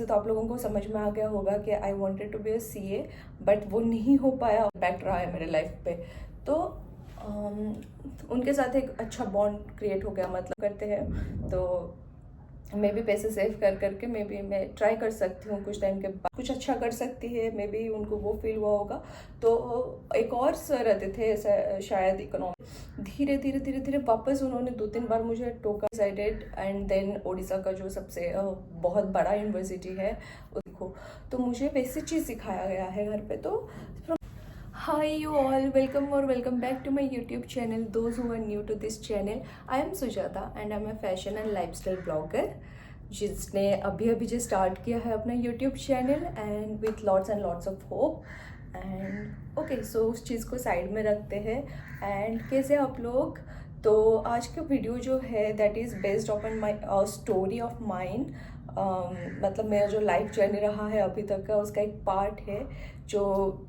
तो आप लोगों को समझ में आ गया होगा कि I wanted to be a CA, but वो नहीं हो पाया। इम्पैक्ट रहा है मेरे लाइफ पे। तो उनके साथ एक अच्छा बॉन्ड क्रिएट हो गया, मतलब करते हैं तो मे बी पैसे सेव कर करके मे बी मैं ट्राई कर सकती हूँ कुछ टाइम के बाद कुछ अच्छा कर सकती है। मे बी उनको वो फील हुआ होगा। तो एक और सर रहते थे शायद इकोनॉमी, धीरे धीरे धीरे धीरे वापस उन्होंने 2-3 बार मुझे टोका डिसाइडेड। एंड देन उड़ीसा का जो सबसे बहुत बड़ा यूनिवर्सिटी है उसको, तो मुझे वैसी चीज़ सिखाया गया है घर पे। तो Hi you all, welcome back to my YouTube channel. Those who are new to this channel, I am Sujata and I'm a fashion and lifestyle blogger जिसने अभी अभी जो स्टार्ट किया है अपना YouTube channel and with lots and lots of hope and okay. सो उस चीज़ को साइड में रखते हैं। एंड कैसे आप लोग, तो आज का वीडियो जो है that is based on my story of mind. मतलब मेरा जो लाइफ जर्नी रहा है अभी तक का, उसका एक पार्ट है जो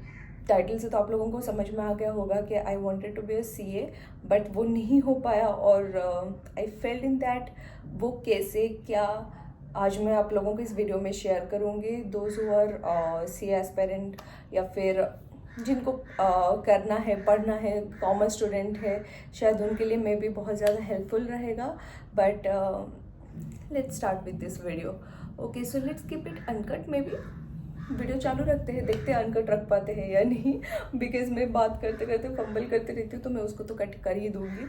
टाइटल से तो आप लोगों को समझ में आ गया होगा कि I wanted to be a CA, but वो नहीं हो पाया। और आई फेल्ड इन दैट। वो कैसे क्या आज मैं आप लोगों को इस वीडियो में शेयर करूँगी। Those who are CA aspirant या फिर जिनको करना है, पढ़ना है, कॉमर्स स्टूडेंट है, शायद उनके लिए मे भी बहुत ज़्यादा हेल्पफुल रहेगा। But let's start with this video. Okay, so let's keep it uncut. May be video चालू रखते हैं, देखते हैं अनकट रख पाते हैं या नहीं, बिकॉज मैं बात करते करते फंबल करते रहती हूँ तो मैं उसको तो कट कर ही दूँगी।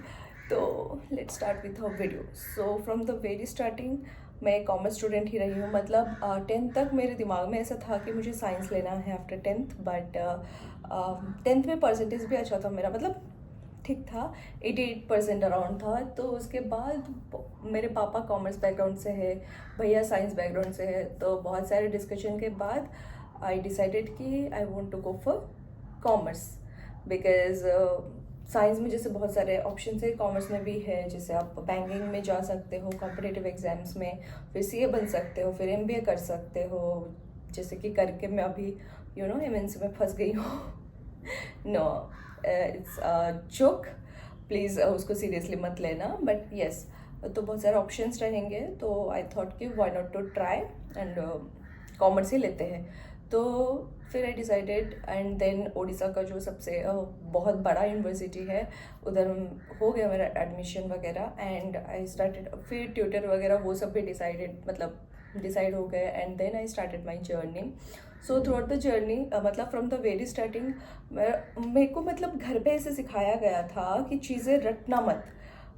तो let's start with our video. So from the very starting मैं कॉमर्स स्टूडेंट ही रही हूँ। मतलब 10th तक मेरे दिमाग में ऐसा था कि मुझे साइंस लेना है आफ्टर 10th। बट 10th में परसेंटेज भी अच्छा था मेरा, मतलब ठीक था, 88% अराउंड था। तो उसके बाद मेरे पापा कॉमर्स बैकग्राउंड से है, भैया साइंस बैकग्राउंड से है। तो बहुत सारे डिस्कशन के बाद आई डिसाइडेड कि I want to go for commerce, because science में जैसे बहुत सारे ऑप्शन है, कॉमर्स में भी है। जैसे आप बैंकिंग में जा सकते हो कॉम्पिटिटिव एग्जाम्स में, फिर सीए बन सकते हो, फिर एमबीए कर सकते हो, जैसे कि करके मैं अभी एमएनसी में फंस गई हूँ। नो, इट्स जोक, प्लीज़ उसको सीरियसली मत लेना। बट येस, तो बहुत सारे ऑप्शंस रहेंगे, तो आई थॉट कि why not to try and commerce ही लेते हैं। तो फिर I decided and then Odisha का जो सबसे बहुत बड़ा यूनिवर्सिटी है उधर हो गया मेरा एडमिशन वगैरह। एंड आई स्टार्टेड, फिर ट्यूटर वगैरह वो सब भी डिसाइड हो गए। And then I started my journey. So throughout the journey, मतलब फ्रॉम द वेरी स्टार्टिंग मेरे को मतलब घर पे ऐसे सिखाया गया था कि चीज़ें रटना मत,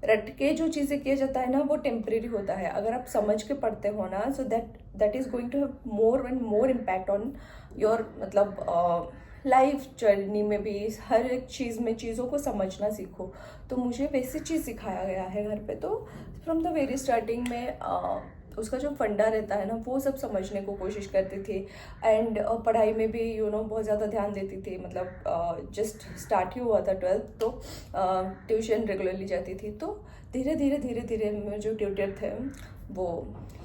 रट के जो चीज़ें किया जाता है ना वो टेम्परेरी होता है। अगर आप समझ के पढ़ते हो ना, so that is going to have more and more impact on your मतलब लाइफ जर्नी में भी। हर एक चीज़ में चीज़ों को समझना सीखो। तो मुझे वैसी चीज़ सिखाया गया है घर पे। तो फ्रॉम द वेरी स्टार्टिंग में उसका जो फंडा रहता है ना वो सब समझने को कोशिश करती थी। एंड पढ़ाई में भी बहुत ज़्यादा ध्यान देती थी। मतलब जस्ट स्टार्ट ही हुआ था 12th, तो ट्यूशन रेगुलरली जाती थी। तो धीरे धीरे धीरे धीरे मेरे जो ट्यूटर थे वो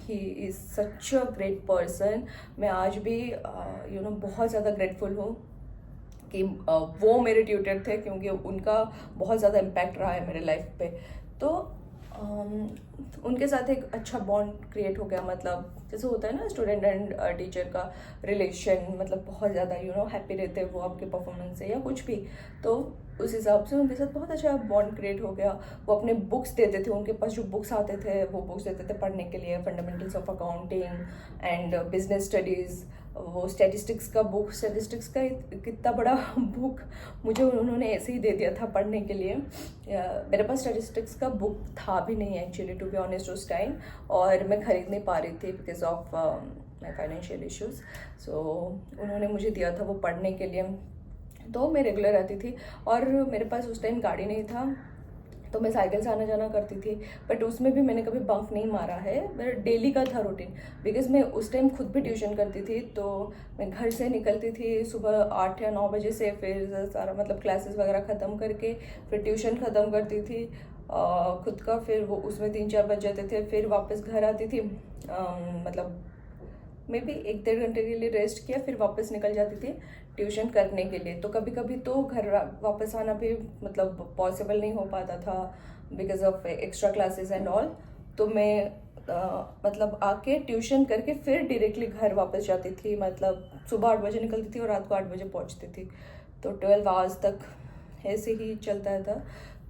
he is such a great person. मैं आज भी बहुत ज़्यादा ग्रेटफुल हूँ कि वो मेरे ट्यूटर थे, क्योंकि उनका बहुत ज़्यादा इम्पैक्ट रहा है मेरे लाइफ पे। तो उनके साथ एक अच्छा बॉन्ड क्रिएट हो गया। मतलब जैसे होता है ना स्टूडेंट एंड टीचर का रिलेशन, मतलब बहुत ज़्यादा हैप्पी रहते हैं वो आपके परफॉर्मेंस से या कुछ भी। तो उस हिसाब से उनके साथ बहुत अच्छा बॉन्ड क्रिएट हो गया। वो अपने बुक्स देते थे, उनके पास जो बुक्स आते थे वो बुक्स देते थे पढ़ने के लिए, fundamentals of accounting and business studies. वो स्टैटिस्टिक्स का बुक, स्टैटिस्टिक्स का कितना बड़ा बुक मुझे उन्होंने ऐसे ही दे दिया था पढ़ने के लिए। मेरे पास स्टैटिस्टिक्स का बुक था भी नहीं एक्चुअली, टू बी ऑनेस्ट उस टाइम, और मैं ख़रीद नहीं पा रही थी because of my financial issues. So उन्होंने मुझे दिया था वो पढ़ने के लिए। तो मैं रेगुलर आती थी, और मेरे पास उस टाइम गाड़ी नहीं था तो मैं साइकिल से आना जाना करती थी। बट उसमें भी मैंने कभी बंक नहीं मारा है, मेरा डेली का था रूटीन। बिकॉज मैं उस टाइम खुद भी ट्यूशन करती थी, तो मैं घर से निकलती थी सुबह 8 या 9 बजे से, फिर सारा मतलब क्लासेस वगैरह ख़त्म करके फिर ट्यूशन ख़त्म करती थी खुद का। फिर वो उसमें 3-4 बज जाते थे, फिर वापस घर आती थी। मतलब मे बी 1-1.5 घंटे के लिए रेस्ट किया, फिर वापस निकल जाती थी ट्यूशन करने के लिए। तो कभी कभी तो घर वापस आना भी मतलब पॉसिबल नहीं हो पाता था because of extra classes and all. तो मैं मतलब आके ट्यूशन करके फिर डायरेक्टली घर वापस जाती थी, मतलब सुबह 8 बजे निकलती थी और रात को 8 बजे पहुंचती थी, तो 12 आवर्स तक ऐसे ही चलता था।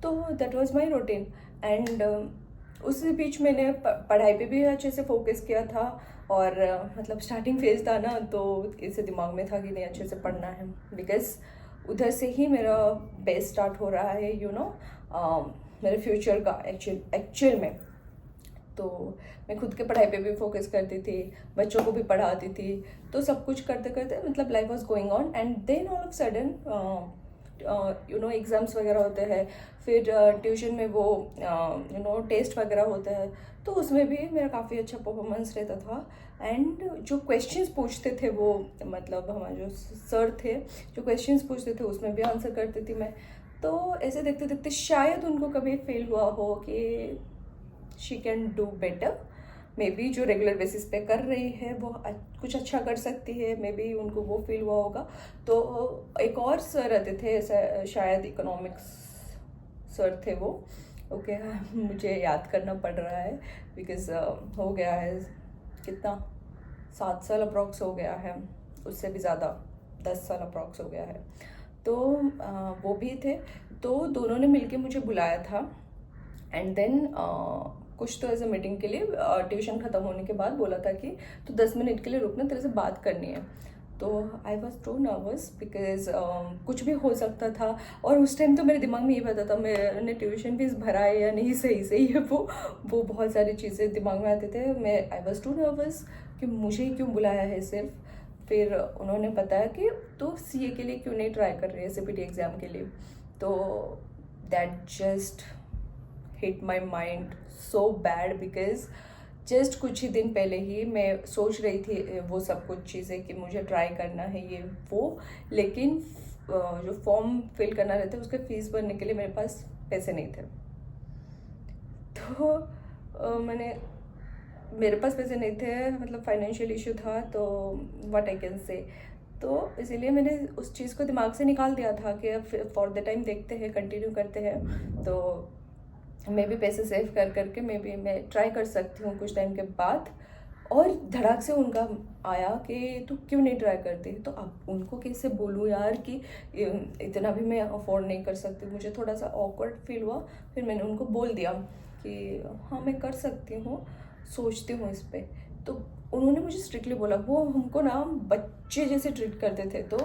तो that was my routine. And उसी बीच मैंने पढ़ाई पे भी अच्छे से फोकस किया था, और मतलब स्टार्टिंग फेज था ना, तो इसे दिमाग में था कि नहीं अच्छे से पढ़ना है, बिकॉज उधर से ही मेरा बेस स्टार्ट हो रहा है, यू नो, मेरे फ्यूचर का एक्चुअल में। तो मैं खुद के पढ़ाई पे भी फोकस करती थी, बच्चों को भी पढ़ाती थी, तो सब कुछ करते करते मतलब life was going on. And then all of sudden you know exams वगैरह होते हैं, फिर ट्यूशन में वो यू नो टेस्ट वगैरह होता है, तो उसमें भी मेरा काफ़ी अच्छा परफॉर्मेंस रहता था। एंड जो क्वेश्चंस पूछते थे वो, मतलब हमारे जो सर थे जो क्वेश्चंस पूछते थे उसमें भी आंसर करती थी मैं। तो ऐसे देखते देखते शायद उनको कभी फील हुआ हो कि she can do better, may be जो रेगुलर बेसिस पे कर रही है वो कुछ अच्छा कर सकती है, मे बी उनको वो फील हुआ होगा। तो एक और सर रहते थे, शायद इकोनॉमिक्स सर थे वो, ओके मुझे याद करना पड़ रहा है, बिकॉज हो गया है कितना 7 साल अप्रॉक्स हो गया है, उससे भी ज़्यादा 10 साल अप्रॉक्स हो गया है। तो वो भी थे, तो दोनों ने मिलके मुझे बुलाया था। एंड देन कुछ तो एज अ मीटिंग के लिए ट्यूशन ख़त्म होने के बाद बोला था कि तो 10 मिनट के लिए रुकना, तेरे से बात करनी है। तो I was too nervous, because कुछ भी हो सकता था, और उस टाइम तो मेरे दिमाग में ये पता था मैंने ट्यूशन फीस भरा है या नहीं, सही है वो बहुत सारी चीज़ें दिमाग में आते थे। मैं आई वॉज टू नर्वस कि मुझे ही क्यों बुलाया है सिर्फ। फिर उन्होंने बताया कि तो सीए के लिए क्यों नहीं ट्राई कर रही है, सीपीटी एग्ज़ाम के लिए। तो that just hit my mind so bad, because just कुछ ही दिन पहले ही मैं सोच रही थी वो सब कुछ चीज़ें कि मुझे ट्राई करना है ये वो, लेकिन जो फॉर्म फिल करना रहता है उसके फीस भरने के लिए मेरे पास पैसे नहीं थे। तो मेरे पास पैसे नहीं थे, मतलब फाइनेंशियल इशू था, तो व्हाट आई कैन से। तो इसीलिए मैंने उस चीज़ को दिमाग से निकाल दिया था कि अब फॉर द टाइम देखते हैं, कंटिन्यू करते हैं, तो मैं भी पैसे सेव कर करके मैं ट्राई कर सकती हूँ कुछ टाइम के बाद। और धड़ाक से उनका आया कि तू क्यों नहीं ट्राई करती। तो अब उनको कैसे बोलूँ यार कि इतना भी मैं अफोर्ड नहीं कर सकती, मुझे थोड़ा सा ऑकवर्ड फील हुआ। फिर मैंने उनको बोल दिया कि हाँ मैं कर सकती हूँ, सोचती हूँ इस पर। तो उन्होंने मुझे स्ट्रिक्टली बोला, वो हमको ना बच्चे जैसे ट्रीट करते थे, तो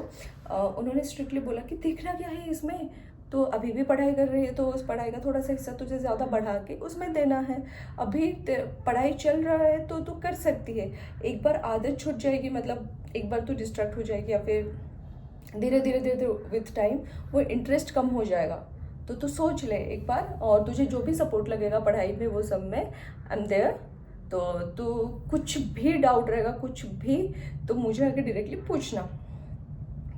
उन्होंने स्ट्रिक्टली बोला कि देखना क्या है इसमें, तो अभी भी पढ़ाई कर रही है तो उस पढ़ाई का थोड़ा सा हिस्सा तुझे ज़्यादा बढ़ा के उसमें देना है। अभी पढ़ाई चल रहा है तो तू कर सकती है, एक बार आदत छूट जाएगी, मतलब एक बार तू डिस्ट्रैक्ट हो जाएगी, या फिर धीरे धीरे धीरे विथ टाइम वो इंटरेस्ट कम हो जाएगा। तो तू सोच ले एक बार, और तुझे जो भी सपोर्ट लगेगा पढ़ाई में वो सब में आई एम देयर। तो तू कुछ भी डाउट रहेगा कुछ भी, तो मुझे आके डायरेक्टली पूछना।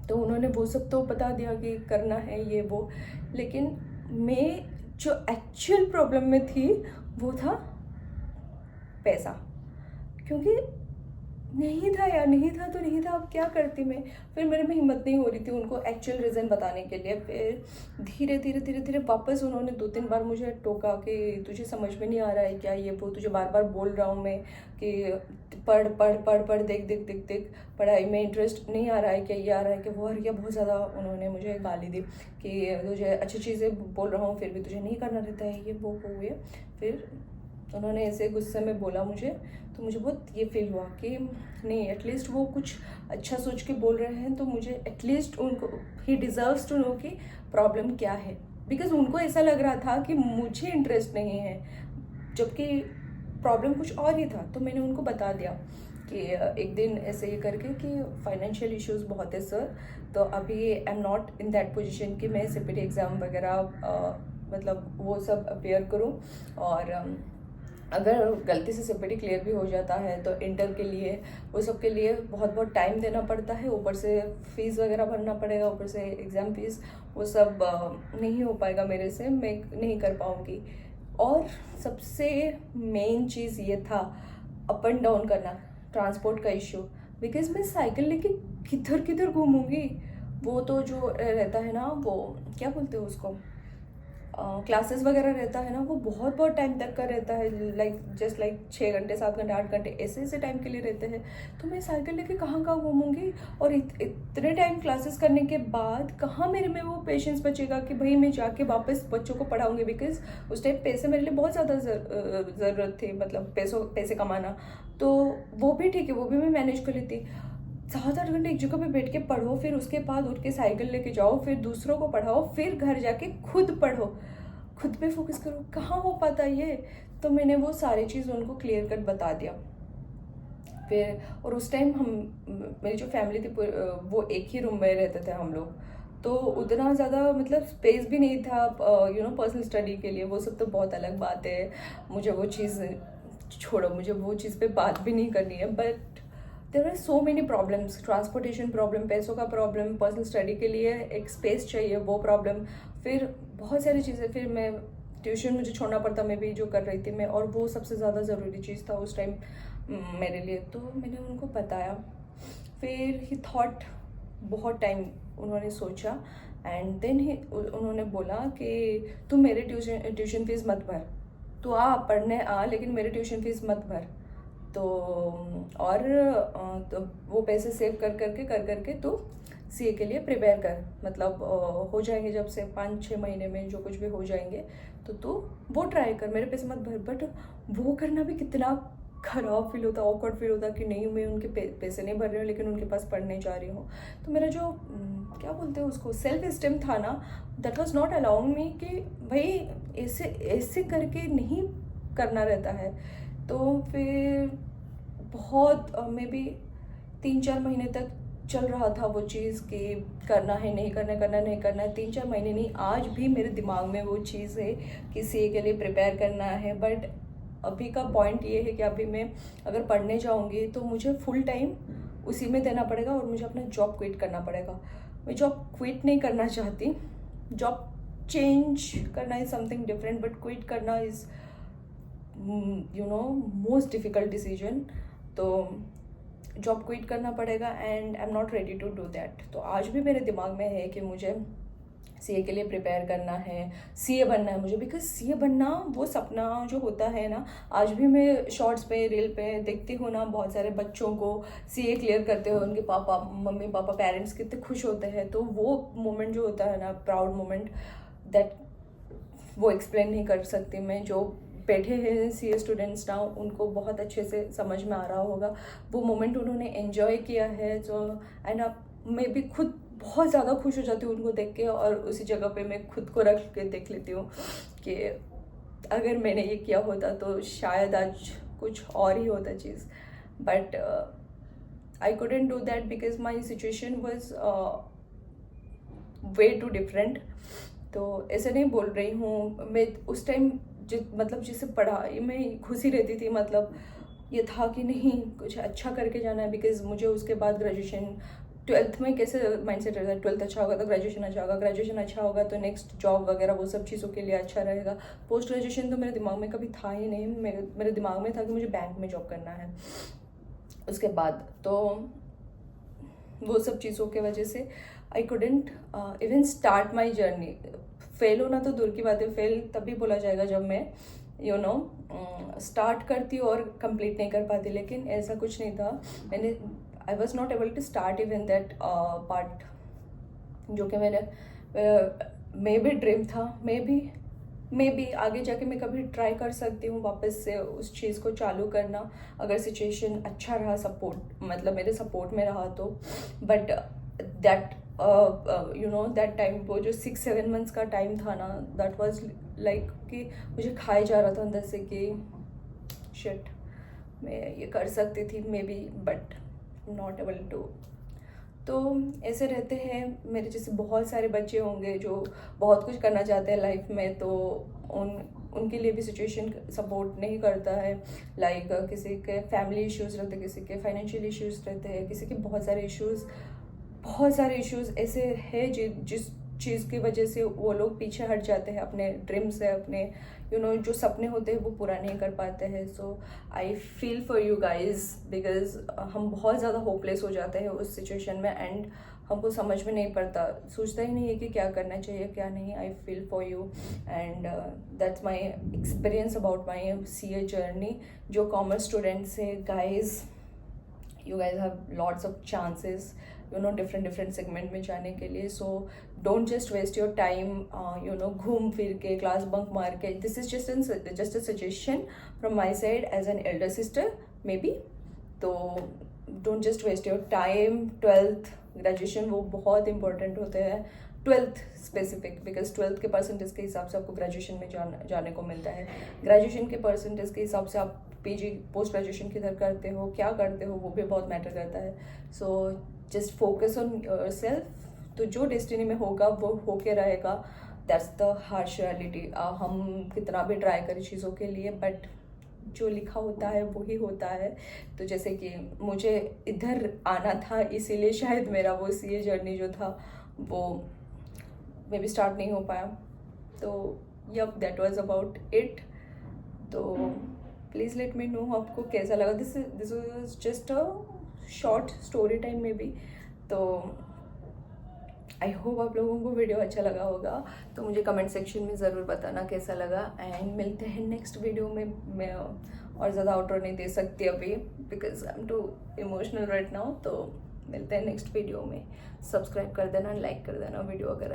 तो उन्होंने वो सब तो बता दिया कि करना है ये वो, लेकिन मैं जो एक्चुअल प्रॉब्लम में थी वो था पैसा। क्योंकि नहीं था यार, नहीं था तो नहीं था, अब क्या करती मैं। फिर मेरे में हिम्मत नहीं हो रही थी उनको एक्चुअल रीज़न बताने के लिए। फिर धीरे धीरे धीरे धीरे वापस उन्होंने 2-3 बार मुझे टोका कि तुझे समझ में नहीं आ रहा है क्या ये वो, तुझे बार बार बोल रहा हूँ मैं कि पढ़ पढ़ पढ़ पढ़, देख देख देख देख, पढ़ाई में इंटरेस्ट नहीं आ रहा है क्या, ये आ रहा है कि वो आ रहा है क्या। बहुत ज़्यादा उन्होंने मुझे गाली दी कि तुझे अच्छी चीज़ें बोल रहा हूँ फिर भी तुझे नहीं करना रहता है ये वो ये। फिर उन्होंने ऐसे गुस्से में बोला मुझे, तो मुझे बहुत ये फील हुआ कि नहीं, एटलीस्ट वो कुछ अच्छा सोच के बोल रहे हैं, तो मुझे एटलीस्ट उनको ही डिज़र्व्स टू नो कि प्रॉब्लम क्या है। बिकॉज उनको ऐसा लग रहा था कि मुझे इंटरेस्ट नहीं है, जबकि प्रॉब्लम कुछ और ही था। तो मैंने उनको बता दिया कि एक दिन ऐसे ही करके कि फाइनेंशियल इश्यूज़ बहुत है सर, तो अभी आई am not in that position कि मैं सीपीटी एग्ज़ाम वगैरह मतलब वो सब अपेयर करूँ। और अगर गलती से सीपीटी क्लियर भी हो जाता है तो इंटर के लिए वो सब के लिए बहुत टाइम देना पड़ता है, ऊपर से फीस वगैरह भरना पड़ेगा, ऊपर से एग्ज़ाम फीस, वो सब नहीं हो पाएगा मेरे से, मैं नहीं कर पाऊँगी। और सबसे मेन चीज़ ये था अप एंड डाउन करना, ट्रांसपोर्ट का इशू। बिकॉज मैं साइकिल लेके किधर किधर घूमूंगी, वो तो जो रहता है ना, वो क्या बोलते हैं उसको, क्लासेस वगैरह रहता है ना, वो बहुत बहुत टाइम तक का रहता है, जस्ट लाइक 6 घंटे 7 घंटे 8 घंटे ऐसे टाइम के लिए रहते हैं। तो मैं साइकिल लेके कहाँ कहाँ घूमूंगी, और इतने टाइम क्लासेस करने के बाद कहाँ मेरे में वो पेशेंस बचेगा कि भाई मैं जाके वापस बच्चों को पढ़ाऊंगी। बिकॉज उस टाइम पैसे मेरे लिए बहुत ज़्यादा ज़रूरत थी, मतलब पैसे कमाना, तो वो भी ठीक है, वो भी मैं मैनेज कर लेती। 7-8 घंटे एक जगह पे बैठ के पढ़ो, फिर उसके बाद उठ के साइकिल लेके जाओ, फिर दूसरों को पढ़ाओ, फिर घर जाके खुद पढ़ो, खुद पे फोकस करो, कहाँ हो पाता ये। तो मैंने वो सारी चीज़ उनको क्लियर कट बता दिया। फिर और उस टाइम मेरी जो फैमिली थी वो एक ही रूम में रहते थे हम लोग, तो उतना ज़्यादा मतलब स्पेस भी नहीं था पर्सनल स्टडी के लिए। वो सब तो बहुत अलग बात है, मुझे वो चीज़ छोड़ो, मुझे वो चीज़ पे बात भी नहीं करनी है। But there are so many problems, transportation problem, पैसों का प्रॉब्लम, पर्सनल स्टडी के लिए एक स्पेस चाहिए वो प्रॉब्लम, फिर बहुत सारी चीज़ें। फिर मैं ट्यूशन मुझे छोड़ना पड़ता, मैं भी जो कर रही थी मैं, और वो सबसे ज़्यादा ज़रूरी चीज़ था उस टाइम मेरे लिए। तो मैंने उनको बताया, फिर ही थॉट, बहुत टाइम उन्होंने सोचा, एंड देन ही उन्होंने बोला कि तुम मेरे ट्यूशन फीस मत भर, तू आ पढ़ने आ, लेकिन मेरे ट्यूशन फीस मत भर। तो और तो वो पैसे सेव कर करके तू सीए के लिए प्रिपेयर कर, मतलब हो जाएंगे जब से 5-6 महीने में जो कुछ भी हो जाएंगे, तो तू वो ट्राई कर, मेरे पैसे मत भर। बट वो करना भी कितना खराब फील होता, ऑकवर्ड फील होता कि नहीं मैं उनके पैसे नहीं भर रही हूँ लेकिन उनके पास पढ़ने जा रही हूँ। तो मेरा जो क्या बोलते हैं उसको, सेल्फ इस्टीम था ना, दैट वाज नॉट अलाउइंग मी कि भाई ऐसे ऐसे करके नहीं करना रहता है। तो फिर बहुत मे बी 3-4 महीने तक चल रहा था वो चीज़ कि करना है नहीं करना, करना नहीं करना है। 3-4 महीने नहीं, आज भी मेरे दिमाग में वो चीज़ है कि सीए के लिए प्रिपेयर करना है। बट अभी का पॉइंट ये है कि अभी मैं अगर पढ़ने जाऊंगी तो मुझे फुल टाइम उसी में देना पड़ेगा, और मुझे अपना जॉब क्विट करना पड़ेगा। मैं जॉब क्विट नहीं करना चाहती, जॉब चेंज करना is something different, but quit करना इज़ मोस्ट डिफ़िकल्ट डिसीजन। तो जॉब क्विट करना पड़ेगा, and I am not ready to do that. तो आज भी मेरे दिमाग में है कि मुझे सीए के लिए प्रिपेयर करना है, सीए बनना है मुझे, बिकॉज सीए बनना वो सपना जो होता है ना, आज भी मैं शॉर्ट्स पे रील पे देखती हूँ ना, बहुत सारे बच्चों को सीए क्लियर करते हुए उनके पापा मम्मी पापा पेरेंट्स कितने खुश होते हैं। तो वो मोमेंट जो होता है ना, प्राउड मोमेंट, दैट वो एक्सप्लेन नहीं कर सकती मैं। जो बैठे हैं सीए स्टूडेंट्स ना, उनको बहुत अच्छे से समझ में आ रहा होगा, वो मोमेंट उन्होंने एंजॉय किया है। जो एंड अब मैं भी खुद बहुत ज़्यादा खुश हो जाती हूँ उनको देख के, और उसी जगह पे मैं खुद को रख के देख लेती हूँ कि अगर मैंने ये किया होता तो शायद आज कुछ और ही होता चीज़। But I couldn't do that because my situation was way too different। तो ऐसे नहीं बोल रही हूँ मैं, उस टाइम मतलब जिससे पढ़ाई में खुशी रहती थी, मतलब ये था कि नहीं कुछ अच्छा करके जाना है। बिकॉज मुझे उसके बाद ग्रेजुएशन, 12th में कैसे माइंडसेट रहता है, 12th अच्छा होगा तो ग्रेजुएशन अच्छा होगा, ग्रेजुएशन अच्छा होगा तो नेक्स्ट जॉब वगैरह वो सब चीज़ों के लिए अच्छा रहेगा। पोस्ट ग्रेजुएशन तो मेरे दिमाग में कभी था ही नहीं, मेरे दिमाग में था कि मुझे बैंक में जॉब करना है उसके बाद। तो वो सब चीज़ों की वजह से आई couldn't even start my journey. Fail होना तो दूर की बात है, फेल तभी बोला जाएगा जब मैं स्टार्ट करती और कंप्लीट नहीं कर पाती, लेकिन ऐसा कुछ नहीं था। मैंने I was not able to start even that part, जो कि मैंने मे भी ड्रीम था, मे भी आगे जाके मैं कभी ट्राई कर सकती हूँ वापस से उस चीज़ को चालू करना, अगर सिचुएशन अच्छा रहा, सपोर्ट मतलब मेरे सपोर्ट में रहा तो। बट दैट दैट टाइम, वो जो 6-7 मंथ्स का टाइम था ना, दैट वाज लाइक कि मुझे खाए जा रहा था अंदर से कि शिट मैं ये कर सकती थी maybe, but not able to. तो ऐसे रहते हैं, मेरे जैसे बहुत सारे बच्चे होंगे जो बहुत कुछ करना चाहते हैं लाइफ में, तो उनके लिए भी सिचुएशन सपोर्ट नहीं करता है। लाइक किसी के फैमिली इश्यूज़ रहते हैं, किसी के फाइनेंशियल इश्यूज़ रहते हैं, किसी के बहुत सारे इश्यूज़ ऐसे हैं चीज़ की वजह से वो लोग पीछे हट जाते हैं अपने ड्रीम से, अपने जो सपने होते हैं वो पूरा नहीं कर पाते हैं। So I feel for you guys, because हम बहुत ज़्यादा होपलेस हो जाते हैं उस सिचुएशन में, एंड हमको समझ में नहीं पड़ता, सोचता ही नहीं है कि क्या करना चाहिए क्या नहीं। I feel for you and that's my experience about my CA journey. जो कॉमर्स स्टूडेंट्स है guys, you guys have lots of chances, different segment में जाने के लिए। So don't just waste your time घूम फिर के, क्लास बंक मार के। This is just a suggestion from my side as an elder sister may B. तो don't just waste your time. 12th graduation वो बहुत इंपॉर्टेंट होते हैं, 12th स्पेसिफिक, बिकॉज 12th के परसेंटेज के हिसाब से आपको ग्रेजुएशन में जाने को मिलता है। ग्रेजुएशन के परसेंटेज के हिसाब से आप PG पोस्ट ग्रेजुएशन किधर करते हो, क्या करते हो, वो भी बहुत मैटर करता है। So just focus on yourself. तो जो डेस्टिनी में होगा वो होके रहेगा, दैट्स द हार्श रियलिटी। हम कितना भी ट्राई करें चीज़ों के लिए, बट जो लिखा होता है वो ही होता है। तो जैसे कि मुझे इधर आना था, इसीलिए शायद मेरा वो CA जर्नी जो था वो मे बी स्टार्ट नहीं हो पाया। तो yup, that was about it. तो प्लीज़ लेट मी नो आपको कैसा लगा। This was just a short story time may be. तो आई होप आप लोगों को वीडियो अच्छा लगा होगा। तो मुझे कमेंट सेक्शन में ज़रूर बताना कैसा लगा, एंड मिलते हैं नेक्स्ट वीडियो में। मैं और ज़्यादा आउटरो नहीं दे सकती अभी, because I am too emotional right now. तो मिलते हैं नेक्स्ट वीडियो में। सब्सक्राइब कर देना, लाइक कर देना वीडियो अगर